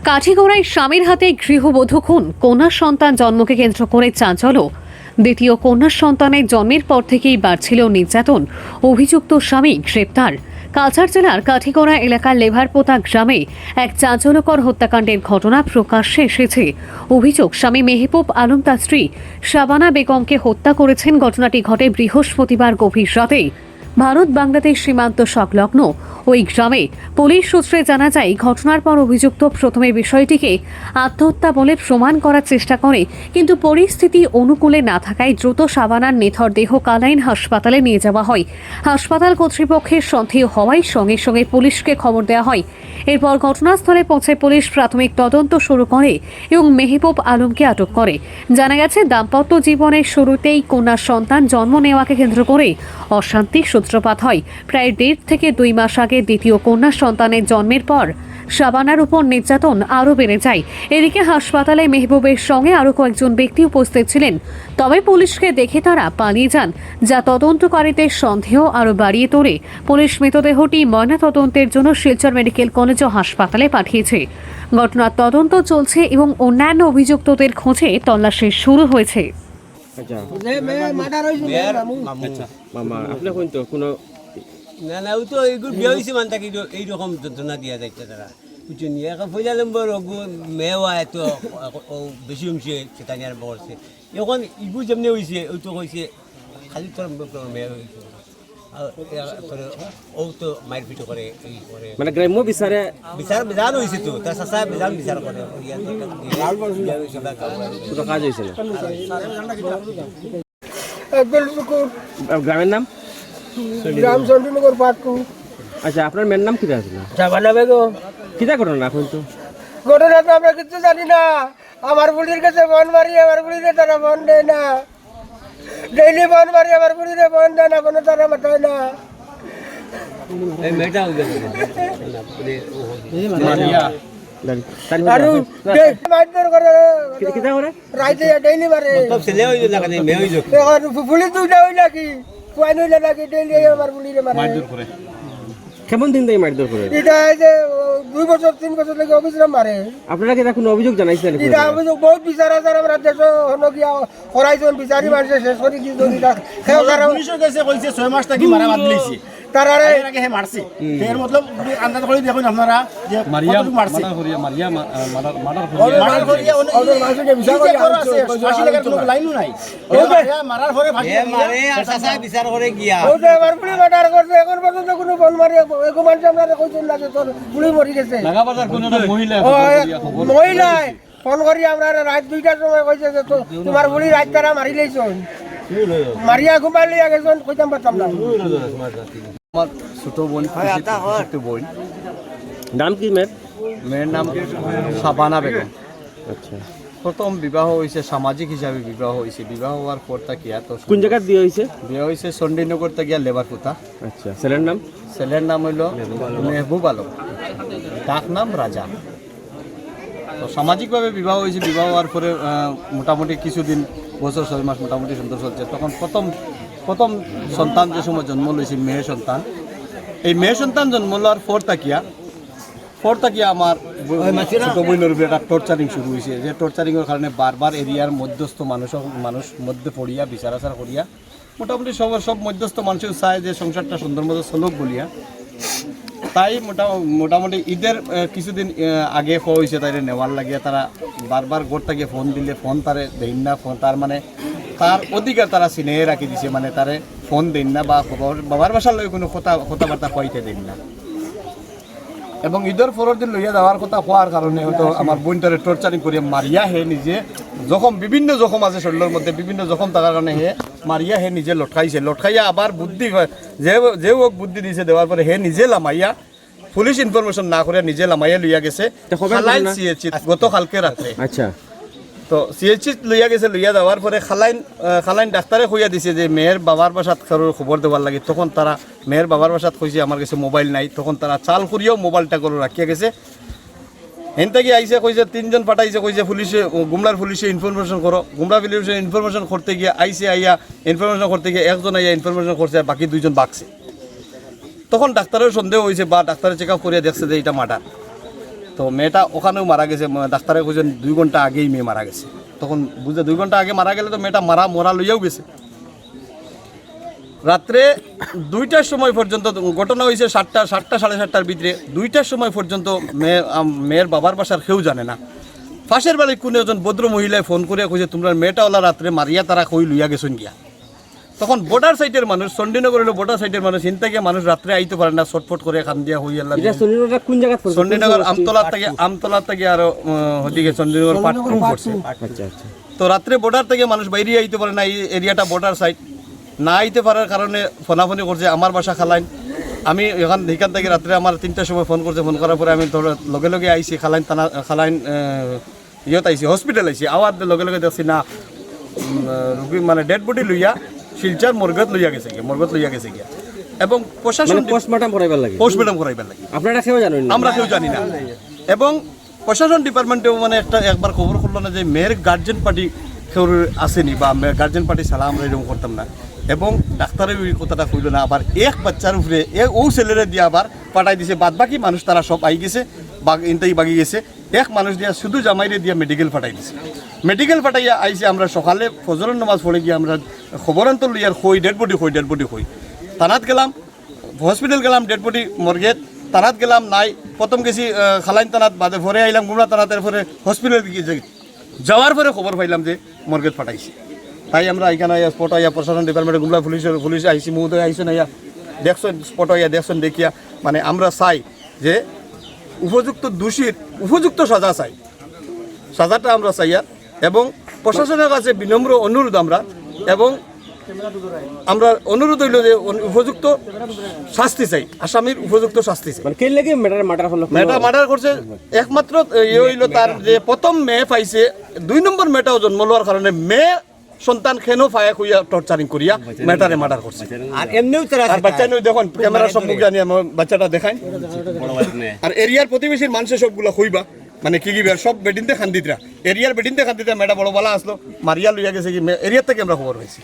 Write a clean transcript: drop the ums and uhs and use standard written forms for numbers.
কাঠিগড়ায় স্বামীর হাতে গৃহবধূ খুন, কন্যা সন্তান জন্মকে কেন্দ্র করে চাঞ্চল্য। দ্বিতীয় কন্যা সন্তানের জন্মের পর থেকেই বাড়ছিল নির্যাতন। অভিযুক্ত স্বামী গ্রেপ্তার। কাছাড় জেলার কাঠিগড়া এলাকার লেভারপোতা গ্রামে এক চাঞ্চল্যকর হত্যাকাণ্ডের ঘটনা প্রকাশ্যে এসেছে। অভিযোগ, স্বামী মেহবুব আলম তার স্ত্রী শাবানা বেগমকে হত্যা করেছেন। ঘটনাটি ঘটে বৃহস্পতিবার গভীর রাতে ভারত বাংলাদেশ সীমান্ত সংলগ্ন ওই গ্রামে। পুলিশ সূত্রে জানা যায়, ঘটনার পর অভিযুক্ত প্রথমে বিষয়টিকে আত্মহত্যা বলে প্রমাণ করার চেষ্টা করে, কিন্তু পরিস্থিতি অনুকূলে না থাকায় দ্রুত শাবানার নিথর দেহ কালাইন হাসপাতালে নিয়ে যাওয়া হয়। হাসপাতাল কর্তৃপক্ষের সন্দেহ হওয়ায় সঙ্গে সঙ্গে পুলিশকে খবর দেওয়া হয়। এরপর ঘটনাস্থলে পৌঁছে পুলিশ প্রাথমিক তদন্ত শুরু করে এবং মেহবুব আলমকে আটক করে। জানা গেছে, দাম্পত্য জীবনের শুরুতেই কন্যা সন্তান জন্ম নেওয়াকে কেন্দ্র করে অশান্তির সূত্রপাত হয়। প্রায় 1.5 থেকে 2 মাস আগে দ্বিতীয় কন্যা সন্তানের জন্মের পর শাবানার উপর নির্যাতন আরও বেড়ে যায়। এদিকে হাসপাতালে মেহবুবের সঙ্গে আরও কয়েকজন ব্যক্তি উপস্থিত ছিলেন, তবে পুলিশকে দেখে তারা পালিয়ে যান, যা তদন্তকারীদের সন্দেহ আরও বাড়িয়ে তোলে। পুলিশ মৃতদেহটি ময়নাতদন্তের জন্য শিলচর মেডিকেল কলেজ ও হাসপাতালে পাঠিয়েছে। ঘটনার তদন্ত চলছে এবং অন্যান্য অভিযুক্তদের খোঁজে তল্লাশি শুরু হয়েছে। মামা আপনি কোন তো কোনো না না, ও তো এইগুলো বিয়ে হয়েছে মানে তাকে এইরকম যন্ত্রণা দিয়া যাইতে তারা বুঝছো নিয়ে এখন পয়লা নম্বর মেয়েও এত বেশি হয়েছে সেটা নিয়ে আরম্ভ করছে। এখন ইগু যেমনি হয়েছে ওই তো হয়েছে খালি তোর মেয়ে হয়েছে ও তো মায়ের পিঠো করে এই করে মানে গ্রাম্য বিচারে বিচার হয়েছে তো তার চাষা বিচার করে কোনো কাজ হয়েছে না। গ্রামের নাম গ্রাম চন্ডীনগর পাটকু। আচ্ছা, আপনার মেয়ের নাম কিটা আছিল? শাবানা বেগম। কিটা ঘটনা এখন তো ঘটনা তো আমরা কিছু জানি না। আমার বুড়ির কাছে বন মারি, আমার বুড়িরে তারা বন দেয় না। ডেইলি বন মারি, আমার বুড়িরে বন দেয় না, কোনো তারা মাথায় না। এই মেয়েটা আর মারধর করে কিটা করে রাইতে ডেইলি মারে। ছেলে হইল না কেন মেয়ে হইল পুলিশ দুইটা হইল নাকি কুয়াই নইলে নাকি ডেইলি আমার বুড়িরে মারে। কেমন দিন থেকে মারধর করে? এটা যে 2 বছর 3 বছর থেকে অবিশ্রাম মারে। আপনারা কি কোনো অভিযোগ জানাইছেন? এটা অভিযোগ বহুত বিচার আছে, আমরা দেশ হলো গিয়া করাইছেন, বিচারি মানুষে শেষ করে কি ধরি পুলিশের কাছে কইছে 6 মাস থাকি মারা বাদ দিয়েছি তারা এর আগে হে মারছে এর মতলব আন্দাজ করে দেখুন আপনারা যে কতটুকু মারছে মারার করিয়া অনেক মানুষকে বিচার করে আছে 80 টাকার কোনো লাইনও নাই মারার পরে ফাঁসি মারে আর চাষা বিচার করে গিয়া ও যে আমার পুলিশ মার্ডার করছে, এখন পর্যন্ত কোনো বল মারি এগো মানুষ আমরা কইছেন না যে তোর পুলিশ মরি গেছে। লাগাবাজার কোনো মহিলা মহিলা ফোন করি আমরা রাত 2টার সময় কইছে যে তোমার পুলিশ রাত তারা মারি লইছন, মারিয়া ঘুমাই লইয়া গেছন, কইতাম পারতাম না। আমার ছোট বোন, ছোট বোন। নাম কি মেয়ের? মেয়ের নাম শাবানা বেগম। আচ্ছা, প্রথম বিবাহ হয়েছে সামাজিক হিসাবে বিবাহ হয়েছে। বিবাহ হওয়ার পর তাকিয়া তো কোন জায়গায় বিয়ে হয়েছে? বিয়ে হয়েছে চণ্ডীনগর তাকিয়া লেবারপুতা। আচ্ছা, ছেলের নাম? ছেলের নাম হইল মেহবুব আলম, ডাক নাম রাজা। তো সামাজিকভাবে বিবাহ হয়েছে। বিবাহ হওয়ার পরে মোটামুটি কিছুদিন, বছর 6 মাস মোটামুটি সুন্দর চলছে। তখন প্রথম সন্তান যে সময় জন্ম লইছে মেয়ে সন্তান, এই মেয়ে সন্তান জন্ম লওয়ার পর তাকিয়া আমার ছোট বোনের উপরে একটা টর্চারিং শুরু হয়েছে। যে টর্চারিংয়ের কারণে বারবার এরিয়ার মধ্যস্থ মানুষ মধ্যে পড়িয়া বিচার আচার করিয়া মোটামুটি সব মধ্যস্থ মানুষও চায় যে সংসারটা সুন্দর মতো চলুক বলিয়া। তাই মোটামুটি ঈদের কিছুদিন আগে হওয়া হয়েছে, তাই নেওয়ার লাগিয়া তারা বারবার গোর থেকে ফোন দিলে ফোন তারে দেন না। ফোন তার মানে তার অধিকার তারা চিনে রাখি দিছে, মানে তারে ফোন দেন না বা বাবার বাসার লগে কোনো কথাবার্তা কইতে দেন না। এবং ঈদের পরের দিন লইয়া যাওয়ার কথা হওয়ার কারণে হয়তো আমার বোনটারে টর্চারিং করিয়া মারিয়া হে নিজে বিভিন্ন জখম আছে শরীরের মধ্যে, বিভিন্ন জখম থাকার কারণে হে মারিয়া হে নিজে লটকাইয়া আবার বুদ্ধি যে ও বুদ্ধি দিয়েছে, দেওয়ার পরে হে নিজে লামাইয়া, পুলিশ ইনফরমেশন না করে নিজে লামাইয়া লইয়া গেছে গতকালকে রাত্রে। আচ্ছা, তো সিএইচি লইয়া গেছে। লইয়া যাওয়ার পরে খালাইন ডাক্তারে কইয়া দিছে যে মেয়ের বাবার বাসাত কারোর খবর দেওয়ার লাগে। তখন তারা মেয়ের বাবার বাসাত কইছে আমার কাছে মোবাইল নাই। তখন তারা চাল করিয়াও মোবাইলটা করে রাখিয়া গেছে। হেনতে গিয়ে আইসে কইছে 3 জন পাঠাইছে, কইছে পুলিশে গুমলার পুলিশে ইনফরমেশন করো। গুমলা পুলিশে ইনফরমেশন করতে গিয়ে ইনফরমেশন করতে গিয়ে একজন আইয়া ইনফরমেশন করছে, আর বাকি 2 জন বাকছে। তখন ডাক্তারের সন্দেহ হয়েছে বা ডাক্তারের চেক আপ করিয়া দেখছে যে এটা মার্ডার। তো মেয়েটা ওখানেও মারা গেছে, ডাক্তারে খুঁজছেন 2 ঘন্টা আগেই মেয়ে মারা গেছে। তখন বুঝে 2 ঘন্টা আগে মারা গেলে তো মেয়েটা মরা লইয়াও গেছে। রাত্রে 2টার সময় পর্যন্ত ঘটনা হয়েছে, 7টা 7:30টার ভিতরে 2টার সময় পর্যন্ত মেয়ের বাবার বাসার কেউ জানে না। পাশের বাড়ির কোনো একজন ভদ্র মহিলায় ফোন করে খুঁজে তোমরা মেয়েটাওয়ালা রাত্রে মারিয়া তারা কই লইয়া গেছেন গিয়া। তখন বর্ডার সাইডের মানুষ, চণ্ডীনগর হলো বর্ডার সাইডের মানুষ, চিন্তা গিয়ে মানুষ রাত্রে আইতে পারে না, ছটফট করে খান দিয়া হই আল্লাহ। চণ্ডীনগর আমতলার থেকে আরো ওদিকে চণ্ডীনগর পার্ট 2 পড়ছে। আচ্ছা আচ্ছা। তো রাত্রে বর্ডার থেকে মানুষ বাইরে আইতে পারে না, এই এরিয়াটা বর্ডার সাইড না আইতে পারার কারণে ফোনাফোনি করছে আমার বাসা খালাইন। আমি এখান থেকে রাত্রে আমার 3টার সময় ফোন করছে, ফোন করার পরে আমি ধরো লগে লগে আইছি খালাইন ইয়ত আইছি, হসপিটাল আইছি। আওয়ার লগে লগে দেখছি না রুগী মানে ডেড বডি লইয়া শিলচার মর্গত লইয়া গেছে গিয়া এবং প্রশাসন পোস্টমর্টম করাইবার লাগে। আপনারা কেউ জানেন না? আমরা কেউ জানি না। এবং প্রশাসন ডিপার্টমেন্টেও মানে একবার খবর করলো না যে মেয়ের গার্জেন পার্টি কেউ আসেনি বা গার্জেন পার্টি ছাড়া আমরা এরকম করতাম না। এবং ডাক্তারের ওই কথাটা কইল না, আবার এক বাচ্চার উপরে ও ছেলেরে দিয়ে আবার পাঠাই দিছে। বাদ বাকি মানুষ তারা সব আই গেছে, ইনতাই বাগি গেছে। এক মানুষ দিয়া শুধু জামাইরে দিয়া মেডিকেল পাঠাই দিছে। মেডিকেল পাঠাইয়া আইসে, আমরা সকালে ফজরের নামাজ পড়ে গিয়ে আমরা খবরান্তর লইয়ার ডেড বডি হই থানাত গেলাম, হসপিটাল গেলাম, ডেড বডি মর্গেত থানাত গেলাম নাই। প্রথম গেছি খালাইন থানাত, বাদে ভরে আইলাম গুমরা থানাতের পরে হসপিটাল যাওয়ার পরে খবর পাইলাম যে মর্গেত পাঠাইছে। তাই আমরা এখানে স্পট আইয়া প্রশাসন ডিপার্টমেন্টে গুমলা পুলিশ আইসি, মহোদয় আইসেন আইয়া দেখছেন, স্পট আইয়া দেখছেন, দেখিয়া মানে আমরা চাই যে উপযুক্ত দোষীর উপযুক্ত সাজা চাই, সাজাটা আমরা চাইয়া। এবং প্রশাসনের কাছে বিনম্র অনুরোধ আমরা অনুরোধ হইল যে উপযুক্ত শাস্তি চাই, আসামির উপযুক্ত শাস্তি চাই। মানে কে লাগে মেয়েটা মার্ডার করছে একমাত্র হইল তার যে প্রথম মেয়ে পাইছে, 2 নম্বর মেয়েটাও জন্ম লওয়ার কারণে মেয়ে সন্তান খেনো ফায়া কইয়া টর্চারিং করিয়া মেয়েটারে মার্ডার করছে। আর এমনিও তারা আর বাচ্চা নই দেখুন ক্যামেরা সম্মুখ জানি আমার বাচ্চাটা দেখাই। আর এরিয়ার প্রতিবেশীর মানুষের সবগুলো হইবা মানে কি সব বেডিনতে খান্দিতরা, এরিয়ার বেডিনতে খান্দিতে মেয়েটা বড় বলা আসলো মারিয়া লইয়া গেছে কি এরিয়ার থেকে আমরা খবর হয়েছি।